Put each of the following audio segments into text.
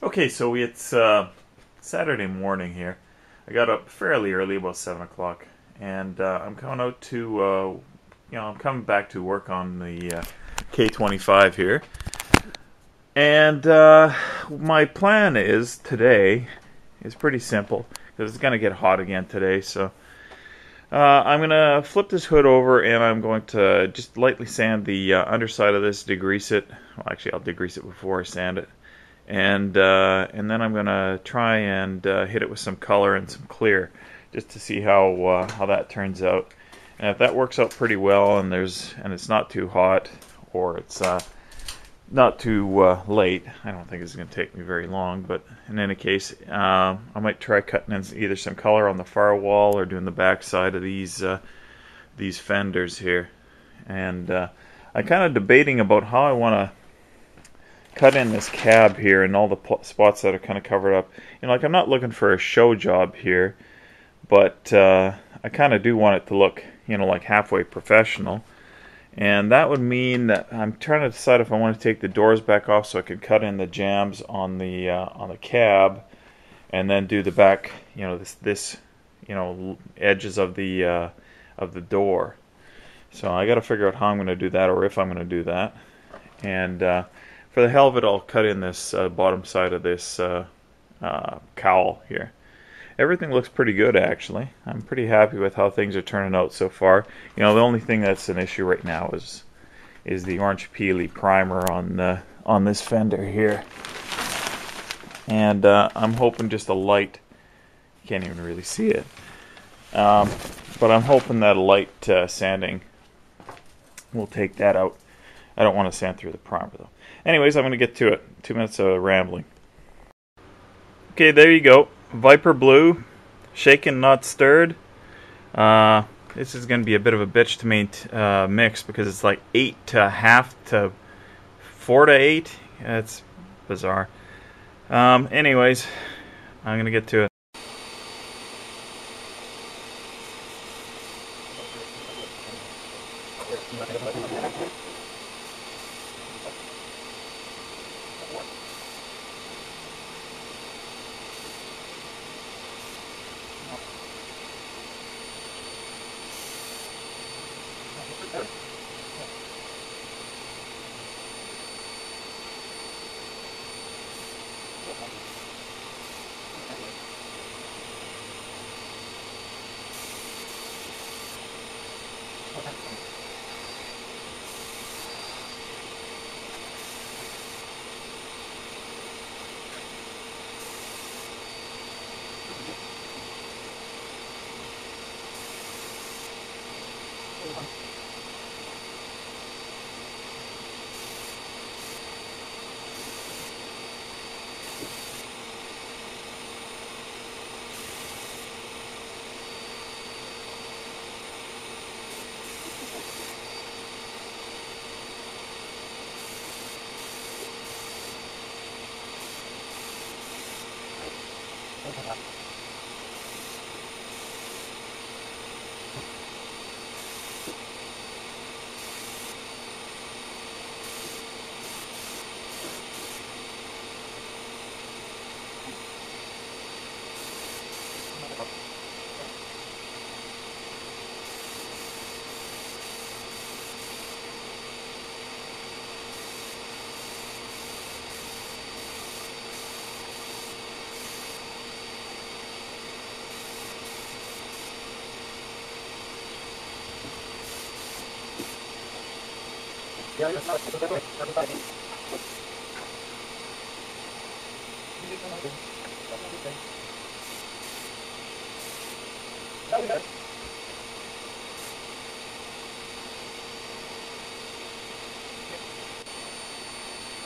Okay, so it's Saturday morning here. I got up fairly early, about 7 o'clock, and I'm coming out to, I'm coming back to work on the K25 here. And my plan is today is pretty simple because it's going to get hot again today. So I'm going to flip this hood over and I'm going to just lightly sand the underside of this, degrease it. Well, actually, I'll degrease it before I sand it. And then I'm gonna try and hit it with some color and some clear, just to see how that turns out. And if that works out pretty well, and it's not too hot, or it's not too late, I don't think it's gonna take me very long. But in any case, I might try cutting in either some color on the far wall or doing the back side of these fenders here. And I'm kind of debating about how I want to cut in this cab here and all the spots that are kind of covered up. Like, I'm not looking for a show job here, but I kind of do want it to look, like halfway professional. And that would mean that I'm trying to decide if I want to take the doors back off so I can cut in the jambs on the cab, and then do the back, this edges of the door. So I got to figure out how I'm going to do that, or if I'm going to do that. And for the hell of it, I'll cut in this bottom side of this cowl here. Everything looks pretty good, actually. I'm pretty happy with how things are turning out so far. The only thing that's an issue right now is the orange peely primer on this fender here. And I'm hoping just a light, you can't even really see it, but I'm hoping that a light sanding will take that out. I don't want to sand through the primer, though. Anyways, I'm going to get to it. 2 minutes of rambling. Okay, there you go. Viper Blue, shaken, not stirred. This is going to be a bit of a bitch to mix because it's like 8 to half to 4 to 8. It's bizarre. Anyways, I'm going to get to it.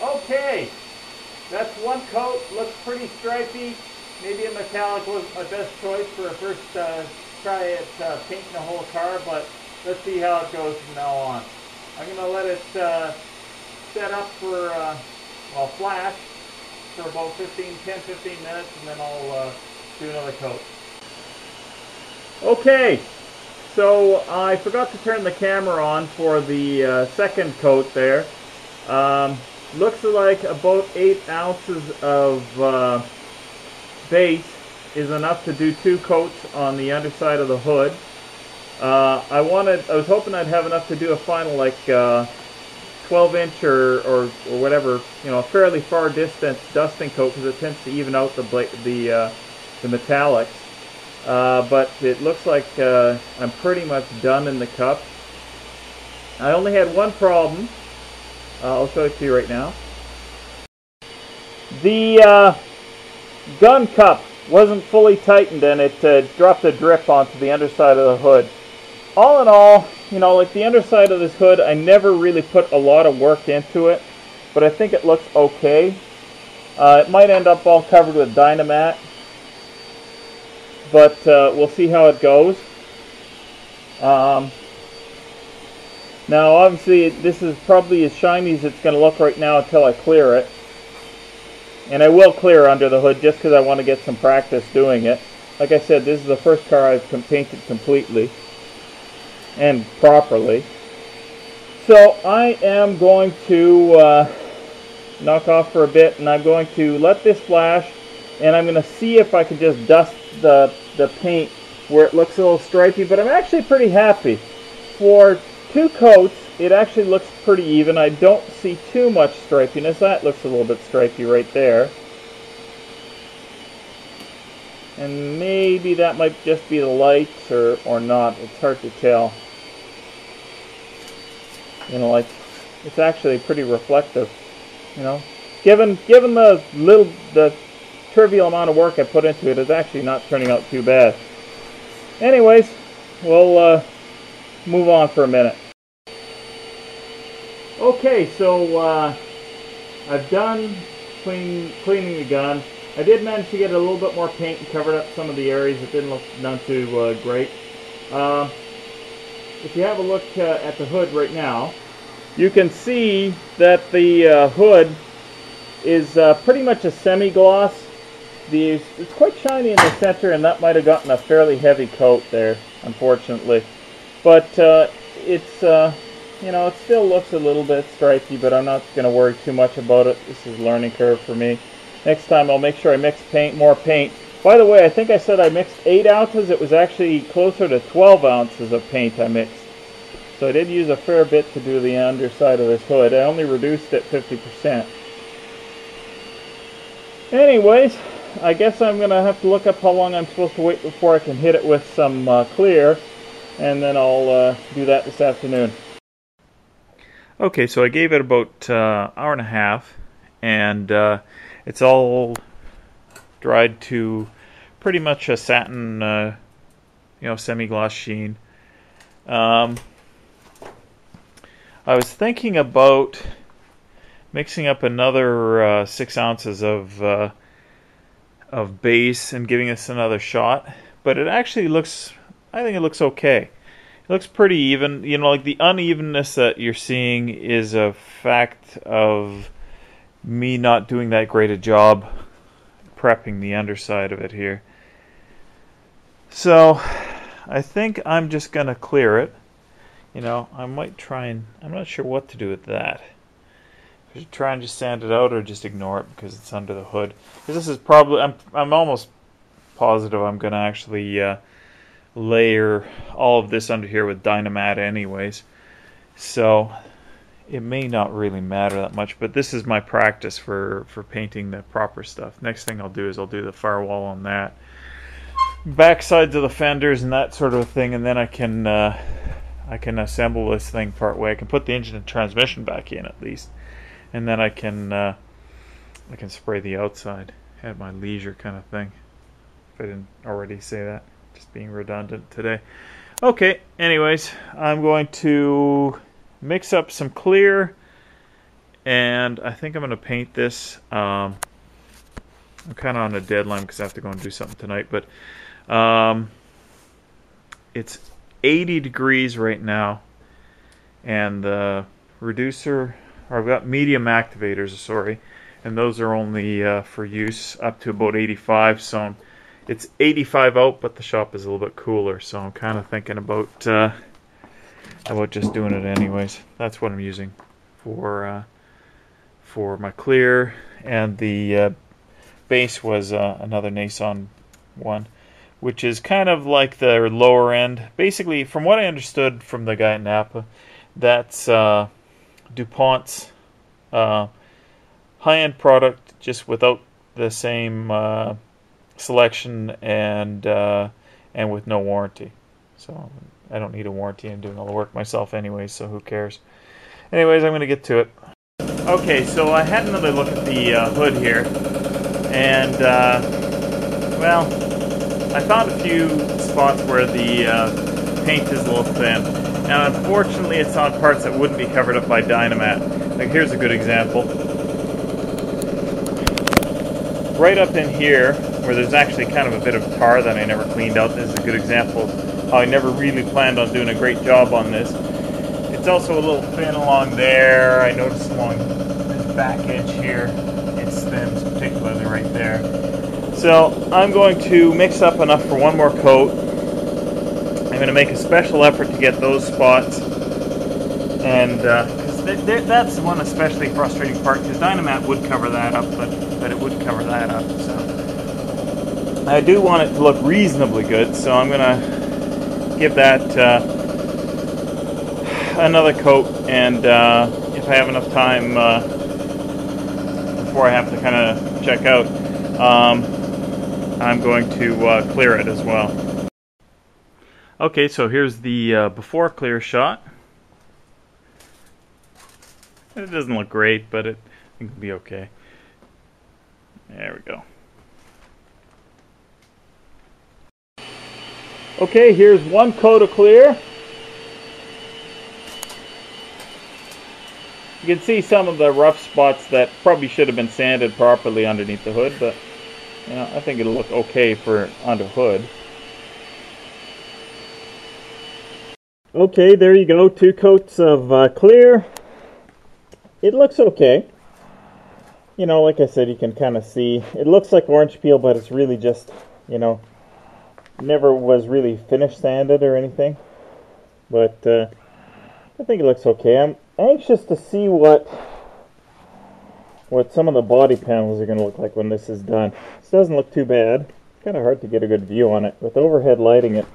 Okay, that's one coat. Looks pretty stripy. Maybe a metallic was my best choice for a first try at painting the whole car, but let's see how it goes from now on. I'm going to let it set up for, flash for about 10-15 minutes, and then I'll do another coat. Okay, so I forgot to turn the camera on for the second coat there. looks like about 8 ounces of base is enough to do 2 coats on the underside of the hood. I was hoping I'd have enough to do a final like 12-inch or whatever, you know, a fairly far distance dusting coat, because it tends to even out the metallics. But it looks like I'm pretty much done in the cup. I only had one problem. I'll show it to you right now. The gun cup wasn't fully tightened, and it dropped a drip onto the underside of the hood. All in all, you know, like the underside of this hood, I never really put a lot of work into it, but I think it looks okay. It might end up all covered with Dynamat, but we'll see how it goes. Now, obviously, this is probably as shiny as it's going to look right now until I clear it. And I will clear under the hood just because I want to get some practice doing it. Like I said, this is the first car I've painted completely and properly. So I am going to knock off for a bit, and I'm going to let this flash, and I'm going to see if I can just dust the paint where it looks a little stripy. But I'm actually pretty happy. For 2 coats, it actually looks pretty even. I don't see too much stripiness. That looks a little bit stripy right there. And maybe that might just be the lights or not. It's hard to tell. You know, like, it's actually pretty reflective. You know, given the trivial amount of work I put into it, it's actually not turning out too bad. Anyways, we'll move on for a minute. Okay, so I've done cleaning the gun. I did manage to get a little bit more paint and covered up some of the areas that didn't look none too great. If you have a look at the hood right now, you can see that the hood is pretty much a semi-gloss. It's quite shiny in the center, and that might have gotten a fairly heavy coat there, unfortunately. But it's you know, it still looks a little bit stripy, but I'm not going to worry too much about it. This is a learning curve for me. Next time I'll make sure I mix more paint. By the way, I think I said I mixed 8 ounces. It was actually closer to 12 ounces of paint I mixed. So I did use a fair bit to do the underside of this hood. I only reduced it 50%. Anyways, I guess I'm going to have to look up how long I'm supposed to wait before I can hit it with some clear, and then I'll do that this afternoon. Okay, so I gave it about hour and a half, and it's all dried to pretty much a satin, you know, semi-gloss sheen. I was thinking about mixing up another 6 ounces of base and giving this another shot, but it actually looks, I think it looks okay. It looks pretty even. You know, like the unevenness that you're seeing is a fact of me not doing that great a job prepping the underside of it here. So I think I'm just going to clear it. You know, I might try and, I'm not sure what to do with that. I should try and just sand it out or just ignore it because it's under the hood. Because this is probably, I'm almost positive I'm going to actually layer all of this under here with Dynamat anyways, so it may not really matter that much, but this is my practice for painting the proper stuff. Next thing I'll do is I'll do the firewall on that, back sides of the fenders and that sort of thing, and then I can assemble this thing part way. I can put the engine and transmission back in at least, and then I can spray the outside at my leisure, kind of thing, if I didn't already say that. Just being redundant today. Okay, anyways, I'm going to mix up some clear, and I think I'm going to paint this. I'm kind of on a deadline because I have to go and do something tonight, but it's 80 degrees right now, and the reducer, or I've got medium activators, sorry, and those are only for use up to about 85, so it's 85 out, but the shop is a little bit cooler, so I'm kind of thinking about just doing it anyways. That's what I'm using for for my clear, and the base was another Nason one, which is kind of like the lower end. Basically, from what I understood from the guy at Napa, that's DuPont's high-end product, just without the same selection and with no warranty. So I don't need a warranty. I'm doing all the work myself anyway, so who cares? Anyways, I'm going to get to it. Okay, so I had another look at the hood here, and well, I found a few spots where the paint is a little thin, and unfortunately it's on parts that wouldn't be covered up by Dynamat. Like, here's a good example. Right up in here, where there's actually kind of a bit of tar that I never cleaned out, this is a good example of how I never really planned on doing a great job on this. It's also a little thin along there. I noticed along this back edge here, it's thin, particularly right there. So I'm going to mix up enough for one more coat. I'm going to make a special effort to get those spots, and because that's one especially frustrating part, because Dynamat would cover that up, but it wouldn't cover that up. So I do want it to look reasonably good, so I'm going to give that another coat, and if I have enough time before I have to kind of check out, I'm going to clear it as well. Okay, so here's the before clear shot. It doesn't look great, but it can be okay. There we go. Okay, here's one coat of clear. You can see some of the rough spots that probably should have been sanded properly underneath the hood, but you know, I think it'll look okay for under hood. Okay, there you go, 2 coats of clear. It looks okay. You know, like I said, you can kind of see, it looks like orange peel, but it's really just, you know, never was really finish sanded or anything. But I think it looks okay. I'm anxious to see what some of the body panels are going to look like when this is done. This doesn't look too bad. It's kind of hard to get a good view on it. With overhead lighting, it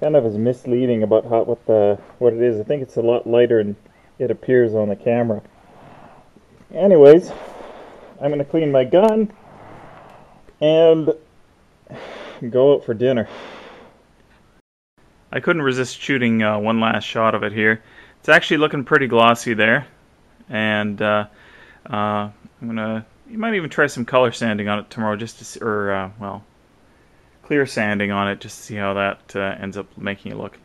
kind of is misleading about what it is. I think it's a lot lighter than it appears on the camera. Anyways, I'm going to clean my gun and go out for dinner. I couldn't resist shooting one last shot of it here. It's actually looking pretty glossy there, and you might even try some color sanding on it tomorrow, just to see, or well, clear sanding on it, just to see how that ends up making it look.